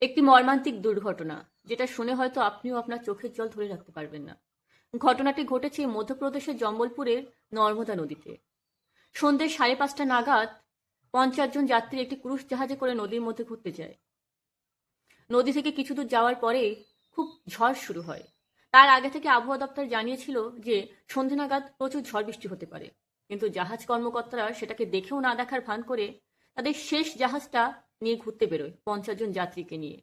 একটি মর্মান্তিক দুর্ঘটনা, যেটা শুনে হয়তো আপনিও আপনার চোখের জল ধরে রাখতে পারবেন না। ঘটনাটি ঘটেছে মধ্যপ্রদেশের জম্বলপুরের নর্মদা নদীতে। সন্ধ্যে 5:30 নাগাদ 50 জন যাত্রী একটি ক্রুজ জাহাজে করে নদীর মধ্যে ঘুরতে যায়। নদী থেকে কিছু দূর যাওয়ার পরেই খুব ঝড় শুরু হয়। তার আগে থেকে আবহাওয়া দপ্তর জানিয়েছিল যে সন্ধ্যে নাগাদ প্রচুর ঝড় বৃষ্টি হতে পারে, কিন্তু জাহাজ কর্মকর্তারা সেটাকে দেখেও না দেখার ভান করে তাদের শেষ জাহাজটা নিয়ে ঘুরতে বেরোয় 50 জন যাত্রীকে নিয়ে।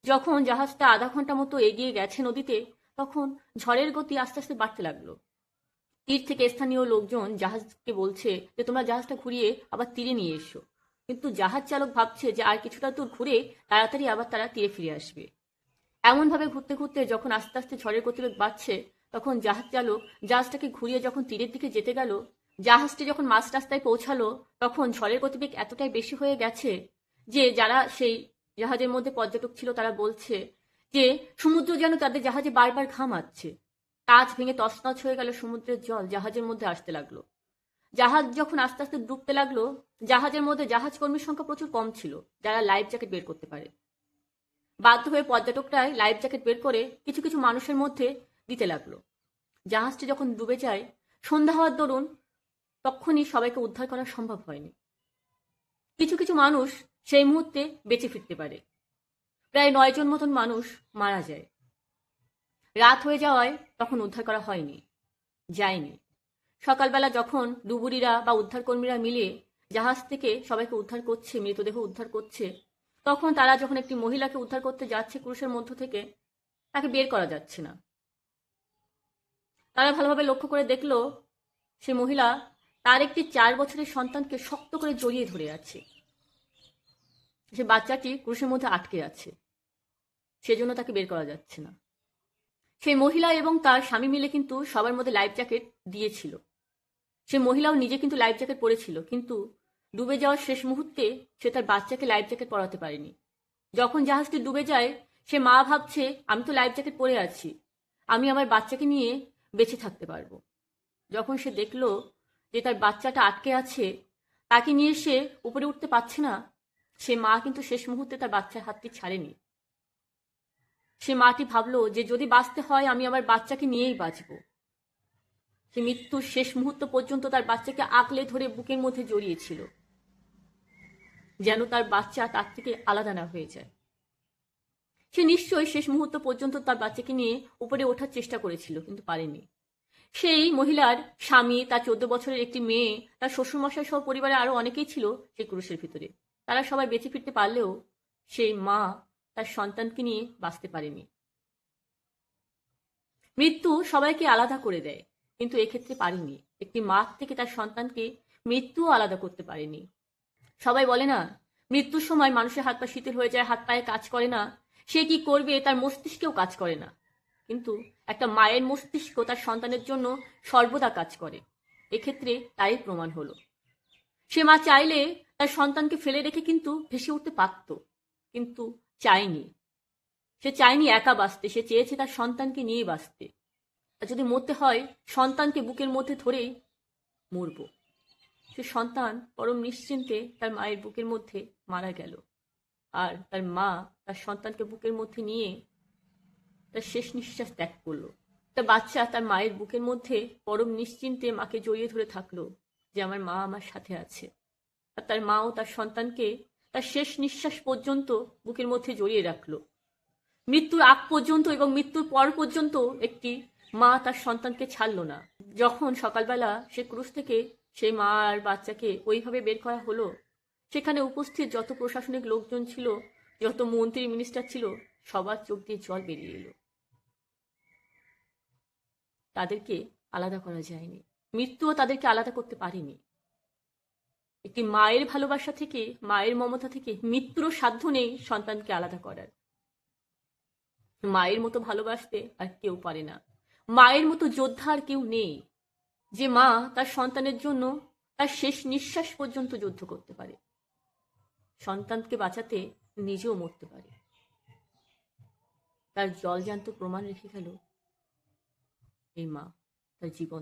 যখন জাহাজটা আধা ঘন্টা মতো এগিয়ে গেছে নদীতে, তখন ঝড়ের গতি আস্তে আস্তে বাড়তে লাগলো। তীর থেকে স্থানীয় লোকজন জাহাজকে বলছে যে তোমরা জাহাজটা ঘুরিয়ে আবার তীরে নিয়ে এসো, কিন্তু জাহাজ চালক ভাবছে যে আর কিছুটা দূর ঘুরে তাড়াতাড়ি আবার তারা তীরে ফিরে আসবে। এমনভাবে ঘুরতে ঘুরতে যখন আস্তে আস্তে ঝড়ের গতিবেগ বাড়ছে, তখন জাহাজ চালক জাহাজটাকে ঘুরিয়ে যখন তীরের দিকে যেতে গেল, জাহাজটি যখন মাঝ রাস্তায় পৌঁছালো, তখন ঝড়ের গতিবেগ এতটাই বেশি হয়ে গেছে যে যারা সেই জাহাজের মধ্যে পর্যটক ছিল তারা বলছে যে সমুদ্র যেন তাদের জাহাজে বারবার ঘামাচ্ছে। কাঁচ ভেঙে তছনছ হয়ে গেল, সমুদ্রের জল জাহাজের মধ্যে আসতে লাগলো। জাহাজ যখন আস্তে আস্তে ডুবতে লাগলো, জাহাজের মধ্যে জাহাজ কর্মীর সংখ্যা প্রচুর কম ছিল যারা লাইফ জ্যাকেট বের করতে পারে। বাধ্য হয়ে পর্যটকরাই লাইফ জ্যাকেট বের করে কিছু কিছু মানুষের মধ্যে দিতে লাগলো। জাহাজটি যখন ডুবে যায়, সন্ধ্যা হওয়ার দরুন তখনই সবাইকে উদ্ধার করা সম্ভব হয়নি। কিছু কিছু মানুষ সেই মুহূর্তে বেঁচে ফিরতে পারে। প্রায় 9 জন মতন মানুষ মারা যায়। রাত হয়ে যাওয়ায় তখন উদ্ধার করা হয়নি, যায়নি। সকালবেলা যখন ডুবুরিরা বা উদ্ধারকর্মীরা মিলে জাহাজ থেকে সবাইকে উদ্ধার করছে, মৃতদেহ উদ্ধার করছে, তখন তারা যখন একটি মহিলাকে উদ্ধার করতে যাচ্ছে ক্রুশের মধ্য থেকে, তাকে বের করা যাচ্ছে না। তারা ভালোভাবে লক্ষ্য করে দেখলো সে মহিলা তার একটি 4 বছরের সন্তানকে শক্ত করে জড়িয়ে ধরে আছে। সে বাচ্চাটি ক্রুশের মধ্যে আটকে আছে, সেজন্য তাকে বের করা যাচ্ছে না। সেই মহিলা এবং তার স্বামী মিলে কিন্তু সবার মধ্যে লাইফ জ্যাকেট দিয়েছিল। সে মহিলাও নিজে কিন্তু লাইফ জ্যাকেট পরেছিল, কিন্তু ডুবে যাওয়ার শেষ মুহূর্তে সে তার বাচ্চাকে লাইফ জ্যাকেট পরাতে পারেনি। যখন জাহাজটি ডুবে যায়, সে মা ভাবছে আমি তো লাইফ জ্যাকেট পরে আছি, আমি আমার বাচ্চাকে নিয়ে বেঁচে থাকতে পারবো। যখন সে দেখলো যে তার বাচ্চাটা আটকে আছে, তাকে নিয়ে সে উপরে উঠতে পারছে না, সে মা কিন্তু শেষ মুহূর্তে তার বাচ্চার হাতটি ছাড়েনি। সে মাটি ভাবলো যে যদি বাঁচতে হয় আমি আমার বাচ্চাকে নিয়েই বাঁচবো। সে মৃত্যুর শেষ মুহূর্ত পর্যন্ত তার বাচ্চাকে আঁকলে ধরে বুকের মধ্যে জড়িয়েছিল, যেন তার বাচ্চা তার থেকে আলাদা না হয়ে যায়। সে নিশ্চয়ই শেষ মুহূর্ত পর্যন্ত তার বাচ্চাকে নিয়ে উপরে ওঠার চেষ্টা করেছিল, কিন্তু পারেনি। সেই মহিলার স্বামী, তার 14 বছরের একটি মেয়ে, তার শ্বশুরমশাই সহ পরিবারে আরো অনেকেই ছিল সেই ক্রুশের ভিতরে। তারা সবাই বেঁচে ফিরতে পারলেও সেই মা তার সন্তানকে নিয়ে বাঁচতে পারেনি। মৃত্যু সবাইকে আলাদা করে দেয়, কিন্তু এক্ষেত্রে পারেনি। একটি মা থেকে তার সন্তানকে মৃত্যুও আলাদা করতে পারেনি। সবাই বলে না, মৃত্যুর সময় মানুষের হাত পা শিথিল হয়ে যায়, হাত পায়ে কাজ করে না, সে কি করবে তার মস্তিষ্কেও কাজ করে না। কিন্তু একটা মায়ের মস্তিষ্ক তার সন্তানের জন্য সর্বদা কাজ করে। এক্ষেত্রে তাই প্রমাণ হলো। সে মা চাইলে তার সন্তানকে ফেলে রেখে কিন্তু ভেসে উঠতে পারত, কিন্তু চায়নি। সে চায়নি একা বাঁচতে, সে চেয়েছে তার সন্তানকে নিয়ে বাঁচতে। আর যদি মরতে হয়, সন্তানকে বুকের মধ্যে ধরেই মরব। সে সন্তান পরম নিশ্চিন্তে তার মায়ের বুকের মধ্যে মারা গেল, আর তার মা তার সন্তানকে বুকের মধ্যে নিয়ে তার শেষ নিঃশ্বাস ত্যাগ করলো। তার বাচ্চা তার মায়ের বুকের মধ্যে পরম নিশ্চিন্তে মাকে জড়িয়ে ধরে থাকলো যে আমার মা আমার সাথে আছে। আর তার মাও তার সন্তানকে তার শেষ নিঃশ্বাস পর্যন্ত বুকের মধ্যে জড়িয়ে রাখলো। মৃত্যুর আগ পর্যন্ত এবং মৃত্যুর পর পর্যন্ত একটি মা তার সন্তানকে ছাড়লো না। যখন সকালবেলা সে ক্রুশ থেকে সেই মা আর বাচ্চাকে ওইভাবে বের করা হলো, সেখানে উপস্থিত যত প্রশাসনিক লোকজন ছিল, যত মন্ত্রী মিনিস্টার ছিল, সবার চোখ দিয়ে জল বেরিয়ে এলো। তাদেরকে আলাদা করা যায়নি, মৃত্যুও তাদেরকে আলাদা করতে পারেনি। একটি মায়ের ভালোবাসা থেকে, মায়ের মমতা থেকে মৃত্যুরও সাধ্য নেই সন্তানকে আলাদা করার। মায়ের মতো ভালোবাসতে আর কেউ পারে না, মায়ের মতো যোদ্ধা আর কেউ নেই, যে মা তার সন্তানের জন্য তার শেষ নিঃশ্বাস পর্যন্ত যুদ্ধ করতে পারে, সন্তানকে বাঁচাতে নিজেও মরতে পারে। তার জলজান্ত প্রমাণ রেখে গেল এই মা তার জীবন।